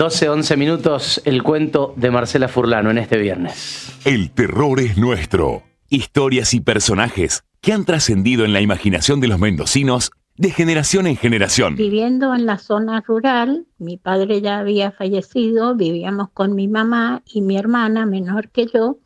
12, 11 minutos, el cuento de Marcela Furlano en este viernes. El terror es nuestro. Historias y personajes que han trascendido en la imaginación de los mendocinos de generación en generación. Viviendo en la zona rural, mi padre ya había fallecido, vivíamos con mi mamá y mi hermana menor que yo.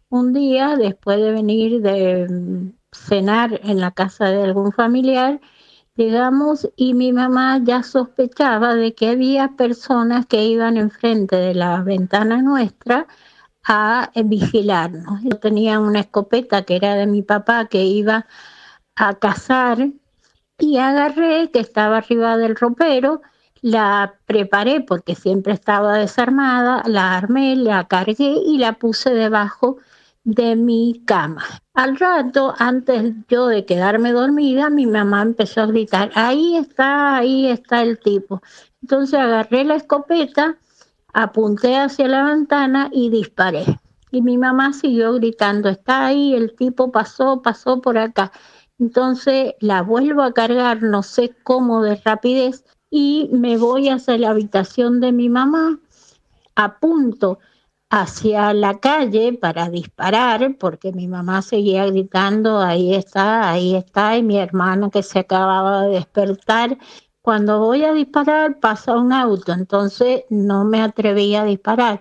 Un día, después de venir de cenar en la casa de algún familiar, llegamos y mi mamá ya sospechaba de que había personas que iban enfrente de la ventana nuestra a vigilarnos. Yo tenía una escopeta que era de mi papá que iba a cazar y agarré, que estaba arriba del ropero, la preparé porque siempre estaba desarmada, la armé, la cargué y la puse debajo de mi cama. Al rato, antes yo de quedarme dormida, mi mamá empezó a gritar, ahí está el tipo. Entonces agarré la escopeta, apunté hacia la ventana y disparé. Y mi mamá siguió gritando, está ahí, el tipo pasó por acá. Entonces la vuelvo a cargar, no sé cómo de rapidez, y me voy hacia la habitación de mi mamá, apunto hacia la calle para disparar, porque mi mamá seguía gritando, ahí está, y mi hermano que se acababa de despertar. Cuando voy a disparar pasa un auto, entonces no me atreví a disparar.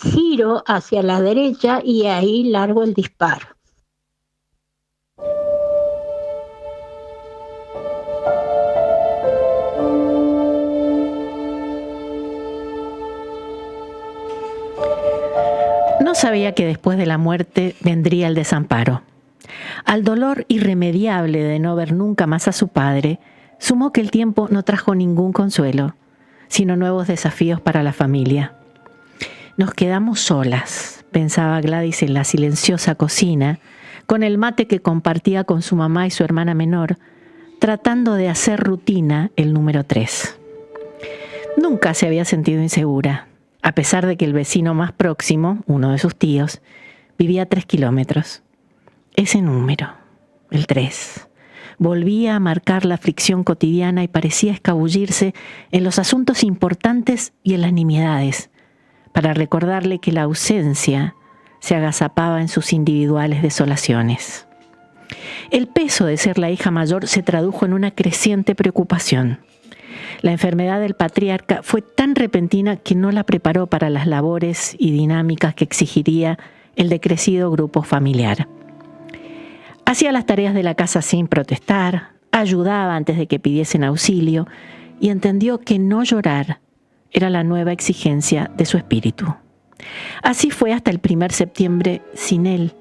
Giro hacia la derecha y ahí largo el disparo. No sabía que después de la muerte vendría el desamparo. Al dolor irremediable de no ver nunca más a su padre, sumó que el tiempo no trajo ningún consuelo, sino nuevos desafíos para la familia. Nos quedamos solas, pensaba Gladys en la silenciosa cocina, con el mate que compartía con su mamá y su hermana menor, tratando de hacer rutina el número 3. Nunca se había sentido insegura, a pesar de que el vecino más próximo, uno de sus tíos, vivía a 3 kilómetros. Ese número, el 3, volvía a marcar la fricción cotidiana y parecía escabullirse en los asuntos importantes y en las nimiedades, para recordarle que la ausencia se agazapaba en sus individuales desolaciones. El peso de ser la hija mayor se tradujo en una creciente preocupación. La enfermedad del patriarca fue tan repentina que no la preparó para las labores y dinámicas que exigiría el decrecido grupo familiar. Hacía las tareas de la casa sin protestar, ayudaba antes de que pidiesen auxilio y entendió que no llorar era la nueva exigencia de su espíritu. Así fue hasta el 1 septiembre sin él,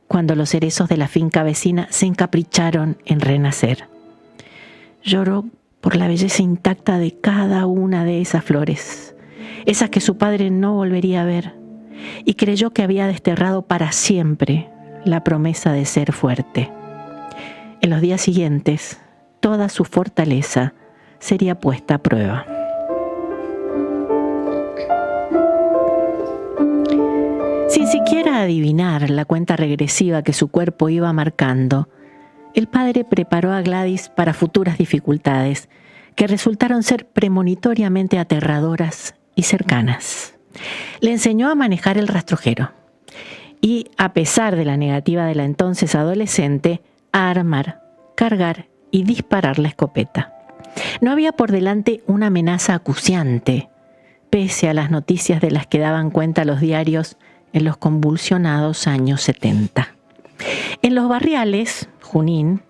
cuando los cerezos de la finca vecina se encapricharon en renacer. Lloró por la belleza intacta de cada una de esas flores, esas que su padre no volvería a ver, y creyó que había desterrado para siempre la promesa de ser fuerte. En los días siguientes, toda su fortaleza sería puesta a prueba. Sin siquiera adivinar la cuenta regresiva que su cuerpo iba marcando, el padre preparó a Gladys para futuras dificultades que resultaron ser premonitoriamente aterradoras y cercanas. Le enseñó a manejar el rastrojero y, a pesar de la negativa de la entonces adolescente, a armar, cargar y disparar la escopeta. No había por delante una amenaza acuciante, pese a las noticias de las que daban cuenta los diarios en los convulsionados años 70. En los barriales, Junín,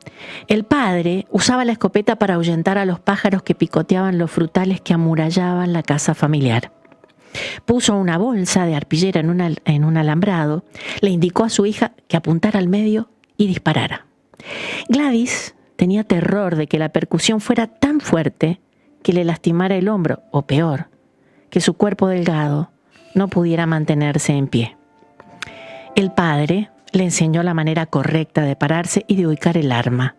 el padre usaba la escopeta para ahuyentar a los pájaros que picoteaban los frutales que amurallaban la casa familiar. Puso una bolsa de arpillera en un alambrado, le indicó a su hija que apuntara al medio y disparara. Gladys tenía terror de que la percusión fuera tan fuerte que le lastimara el hombro, o peor, que su cuerpo delgado no pudiera mantenerse en pie. El padre le enseñó la manera correcta de pararse y de ubicar el arma.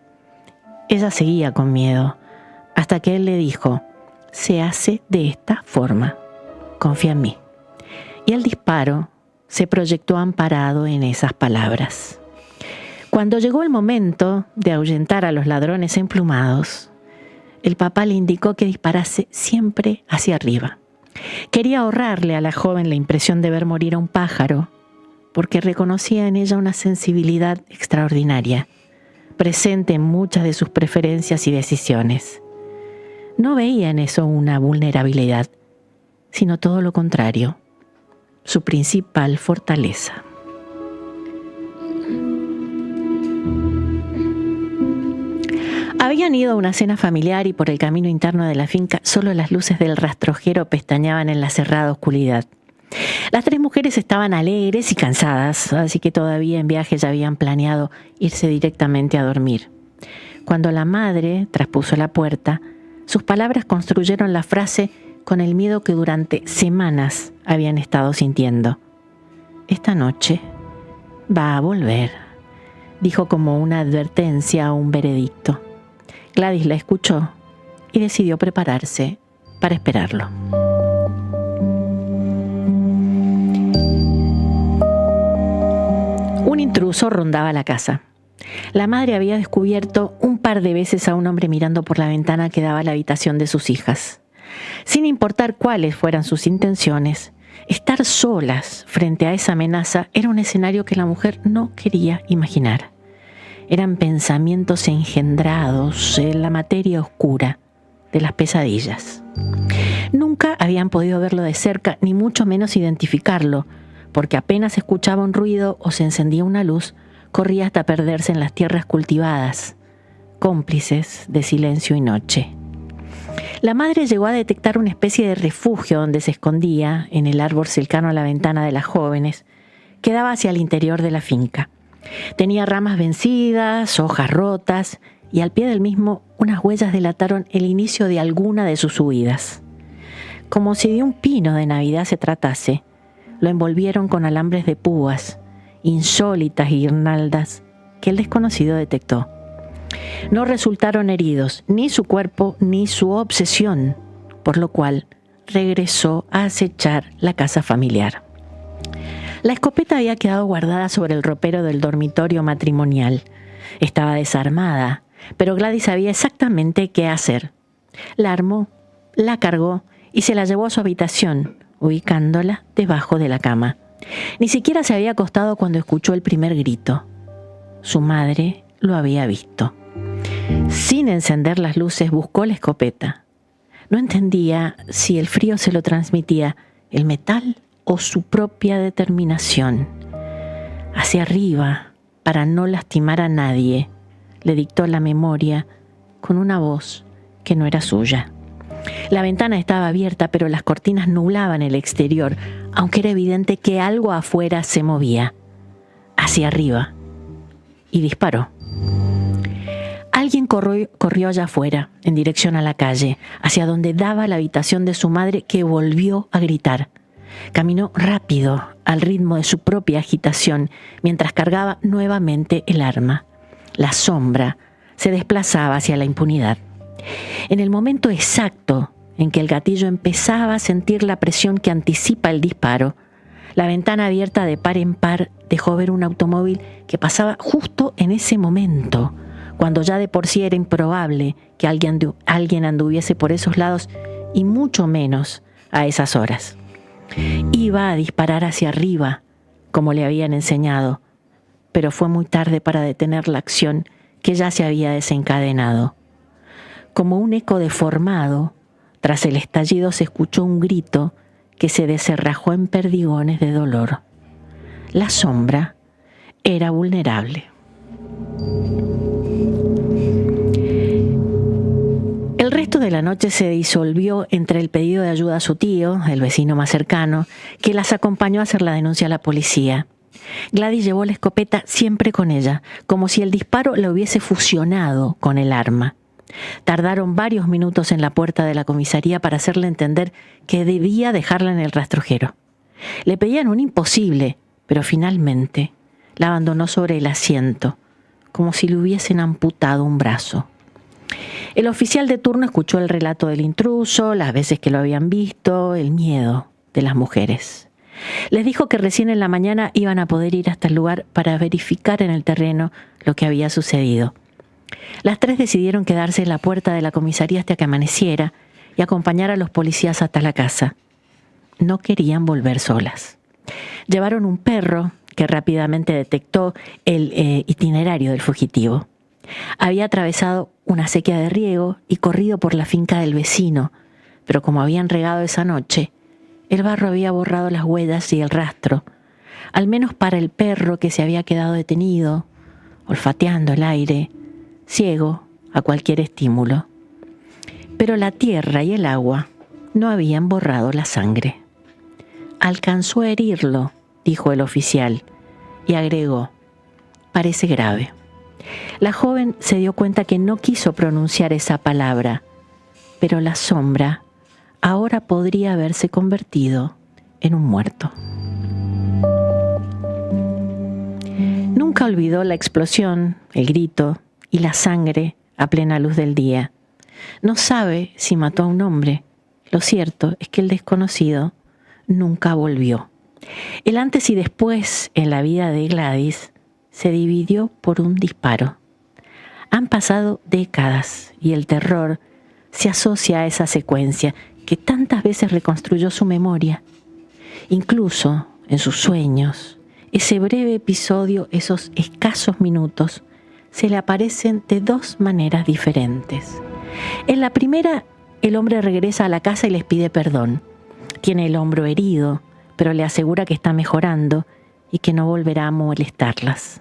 Ella seguía con miedo, hasta que él le dijo, se hace de esta forma, confía en mí. Y el disparo se proyectó amparado en esas palabras. Cuando llegó el momento de ahuyentar a los ladrones emplumados, el papá le indicó que disparase siempre hacia arriba. Quería ahorrarle a la joven la impresión de ver morir a un pájaro, porque reconocía en ella una sensibilidad extraordinaria, presente en muchas de sus preferencias y decisiones. No veía en eso una vulnerabilidad, sino todo lo contrario, su principal fortaleza. Habían ido a una cena familiar y por el camino interno de la finca solo las luces del rastrojero pestañeaban en la cerrada oscuridad. Las tres mujeres estaban alegres y cansadas, así que todavía en viaje ya habían planeado irse directamente a dormir. Cuando la madre traspuso la puerta, sus palabras construyeron la frase con el miedo que durante semanas habían estado sintiendo. «Esta noche va a volver», dijo como una advertencia o un veredicto. Gladys la escuchó y decidió prepararse para esperarlo. Un intruso rondaba la casa. La madre había descubierto un par de veces a un hombre mirando por la ventana que daba a la habitación de sus hijas. Sin importar cuáles fueran sus intenciones, estar solas frente a esa amenaza era un escenario que la mujer no quería imaginar. Eran pensamientos engendrados en la materia oscura de las pesadillas. Nunca habían podido verlo de cerca, ni mucho menos identificarlo, porque apenas escuchaba un ruido o se encendía una luz, corría hasta perderse en las tierras cultivadas, cómplices de silencio y noche. La madre llegó a detectar una especie de refugio donde se escondía, en el árbol cercano a la ventana de las jóvenes, que daba hacia el interior de la finca. Tenía ramas vencidas, hojas rotas, y al pie del mismo unas huellas delataron el inicio de alguna de sus huidas. Como si de un pino de Navidad se tratase, lo envolvieron con alambres de púas, insólitas guirnaldas que el desconocido detectó. No resultaron heridos ni su cuerpo ni su obsesión, por lo cual regresó a acechar la casa familiar. La escopeta había quedado guardada sobre el ropero del dormitorio matrimonial. Estaba desarmada, pero Gladys sabía exactamente qué hacer. La armó, la cargó y se la llevó a su habitación, ubicándola debajo de la cama. Ni siquiera se había acostado cuando escuchó el primer grito. Su madre lo había visto. Sin encender las luces, buscó la escopeta. No entendía si el frío se lo transmitía el metal o su propia determinación. Hacia arriba, para no lastimar a nadie, le dictó la memoria con una voz que no era suya. La ventana estaba abierta, pero las cortinas nublaban el exterior, aunque era evidente que algo afuera se movía. Hacia arriba. Y disparó. Alguien corrió allá afuera, en dirección a la calle, hacia donde daba la habitación de su madre, que volvió a gritar. Caminó rápido, al ritmo de su propia agitación, mientras cargaba nuevamente el arma. La sombra se desplazaba hacia la impunidad. En el momento exacto en que el gatillo empezaba a sentir la presión que anticipa el disparo, la ventana abierta de par en par dejó ver un automóvil que pasaba justo en ese momento, cuando ya de por sí era improbable que alguien anduviese por esos lados, y mucho menos a esas horas. Iba a disparar hacia arriba, como le habían enseñado, pero fue muy tarde para detener la acción que ya se había desencadenado. Como un eco deformado, tras el estallido se escuchó un grito que se desenrajó en perdigones de dolor. La sombra era vulnerable. El resto de la noche se disolvió entre el pedido de ayuda a su tío, el vecino más cercano, que las acompañó a hacer la denuncia a la policía. Gladys llevó la escopeta siempre con ella, como si el disparo la hubiese fusionado con el arma. Tardaron varios minutos en la puerta de la comisaría para hacerle entender que debía dejarla en el rastrojero. Le pedían un imposible, pero finalmente la abandonó sobre el asiento, como si le hubiesen amputado un brazo. El oficial de turno escuchó el relato del intruso, las veces que lo habían visto, el miedo de las mujeres. Les dijo que recién en la mañana iban a poder ir hasta el lugar para verificar en el terreno lo que había sucedido. Las tres decidieron quedarse en la puerta de la comisaría hasta que amaneciera y acompañar a los policías hasta la casa. no querían volver solas. Llevaron un perro que rápidamente detectó el itinerario del fugitivo. Había atravesado una sequía de riego y corrido por la finca del vecino, pero como habían regado esa noche, el barro había borrado las huellas y el rastro, al menos para el perro que se había quedado detenido, olfateando el aire, ciego a cualquier estímulo. Pero la tierra y el agua no habían borrado la sangre. «Alcanzó a herirlo», dijo el oficial, y agregó: «Parece grave». La joven se dio cuenta que no quiso pronunciar esa palabra, pero la sombra ahora podría haberse convertido en un muerto. Nunca olvidó la explosión, el grito y la sangre a plena luz del día. No sabe si mató a un hombre. Lo cierto es que el desconocido nunca volvió. El antes y después en la vida de Gladys se dividió por un disparo. Han pasado décadas y el terror se asocia a esa secuencia que tantas veces reconstruyó su memoria. Incluso en sus sueños, ese breve episodio, esos escasos minutos, se le aparecen de dos maneras diferentes. En la primera, el hombre regresa a la casa y les pide perdón. Tiene el hombro herido, pero le asegura que está mejorando y que no volverá a molestarlas.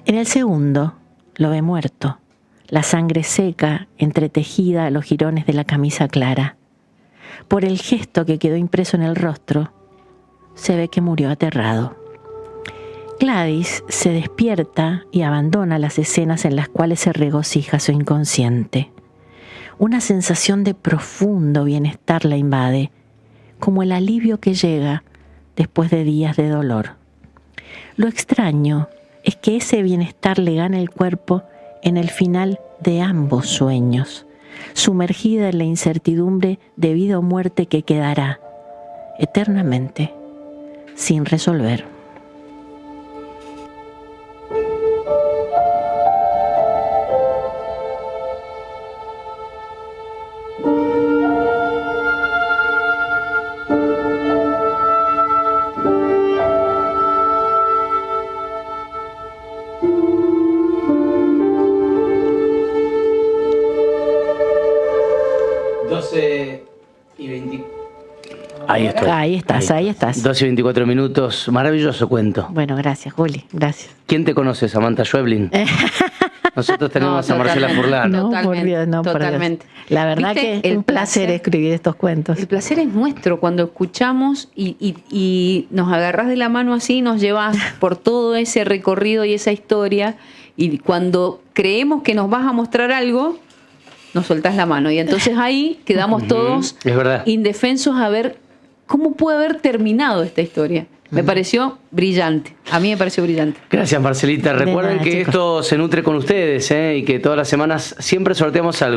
En el segundo, lo ve muerto, la sangre seca entretejida a los jirones de la camisa clara. Por el gesto que quedó impreso en el rostro, se ve que murió aterrado. Gladys se despierta y abandona las escenas en las cuales se regocija su inconsciente. Una sensación de profundo bienestar la invade, como el alivio que llega después de días de dolor. Lo extraño es que ese bienestar le gana el cuerpo en el final de ambos sueños, sumergida en la incertidumbre de vida o muerte que quedará eternamente sin resolver. Ahí estoy. Ahí estás. 12 y 24 minutos. Maravilloso cuento. Bueno, gracias, Juli. Gracias. ¿Quién te conoce, Samantha Schweblin? Nosotros tenemos a Marcela Furlano. No, por Dios, no, Totalmente. Por Dios. La verdad que es un placer escribir estos cuentos. El placer es nuestro cuando escuchamos y nos agarrás de la mano así, nos llevas por todo ese recorrido y esa historia, y cuando creemos que nos vas a mostrar algo, nos soltás la mano. Y entonces ahí quedamos todos indefensos a ver cómo puede haber terminado esta historia. Me pareció brillante. A mí me pareció brillante. Gracias, Marcelita. Recuerden que chicos. esto se nutre con ustedes, y que todas las semanas siempre sorteamos algo.